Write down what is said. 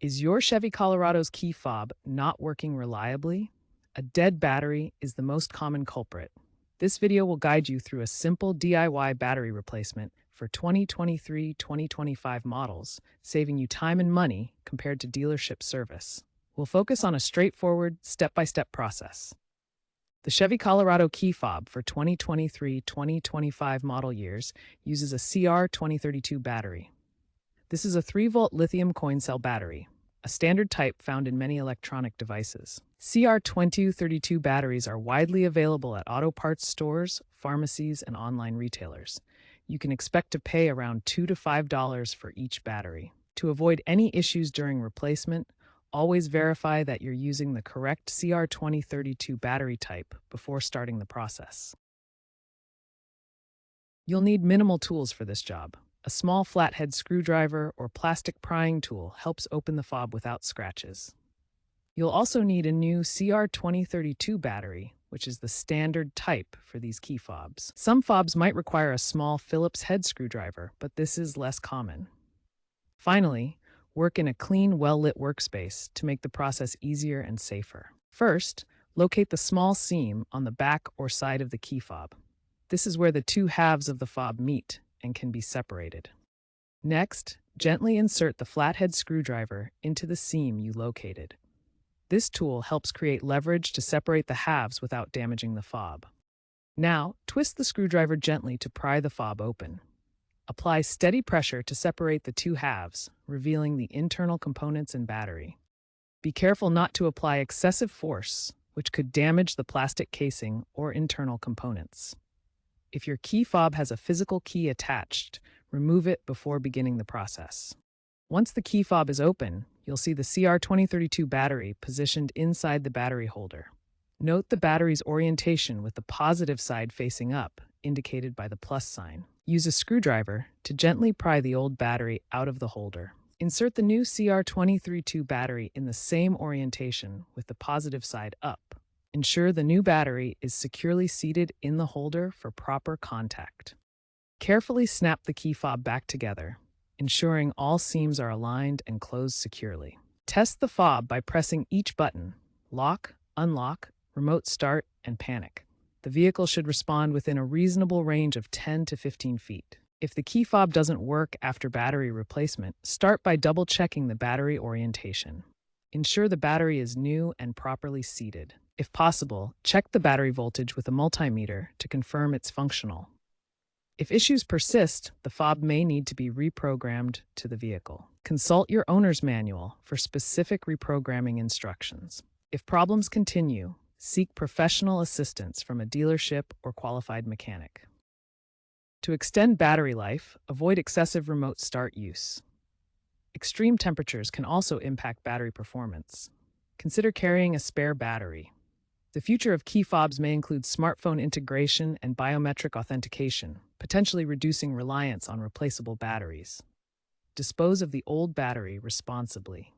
Is your Chevy Colorado's key fob not working reliably? A dead battery is the most common culprit. This video will guide you through a simple DIY battery replacement for 2023-2025 models, saving you time and money compared to dealership service. We'll focus on a straightforward, step-by-step process. The Chevy Colorado key fob for 2023-2025 model years uses a CR2032 battery. This is a 3-volt lithium coin cell battery, a standard type found in many electronic devices. CR2032 batteries are widely available at auto parts stores, pharmacies, and online retailers. You can expect to pay around $2 to $5 for each battery. To avoid any issues during replacement, always verify that you're using the correct CR2032 battery type before starting the process. You'll need minimal tools for this job. A small flathead screwdriver or plastic prying tool helps open the fob without scratches. You'll also need a new CR2032 battery, which is the standard type for these key fobs. Some fobs might require a small Phillips head screwdriver, but this is less common. Finally, work in a clean, well-lit workspace to make the process easier and safer. First, locate the small seam on the back or side of the key fob. This is where the two halves of the fob meet and can be separated. Next, gently insert the flathead screwdriver into the seam you located. This tool helps create leverage to separate the halves without damaging the fob. Now, twist the screwdriver gently to pry the fob open. Apply steady pressure to separate the two halves, revealing the internal components and battery. Be careful not to apply excessive force, which could damage the plastic casing or internal components. If your key fob has a physical key attached, remove it before beginning the process. Once the key fob is open, you'll see the CR2032 battery positioned inside the battery holder. Note the battery's orientation with the positive side facing up, indicated by the plus sign. Use a screwdriver to gently pry the old battery out of the holder. Insert the new CR2032 battery in the same orientation with the positive side up. Ensure the new battery is securely seated in the holder for proper contact. Carefully snap the key fob back together, ensuring all seams are aligned and closed securely. Test the fob by pressing each button: lock, unlock, remote start, and panic. The vehicle should respond within a reasonable range of 10 to 15 feet. If the key fob doesn't work after battery replacement, start by double-checking the battery orientation. Ensure the battery is new and properly seated. If possible, check the battery voltage with a multimeter to confirm it's functional. If issues persist, the fob may need to be reprogrammed to the vehicle. Consult your owner's manual for specific reprogramming instructions. If problems continue, seek professional assistance from a dealership or qualified mechanic. To extend battery life, avoid excessive remote start use. Extreme temperatures can also impact battery performance. Consider carrying a spare battery. The future of key fobs may include smartphone integration and biometric authentication, potentially reducing reliance on replaceable batteries. Dispose of the old battery responsibly.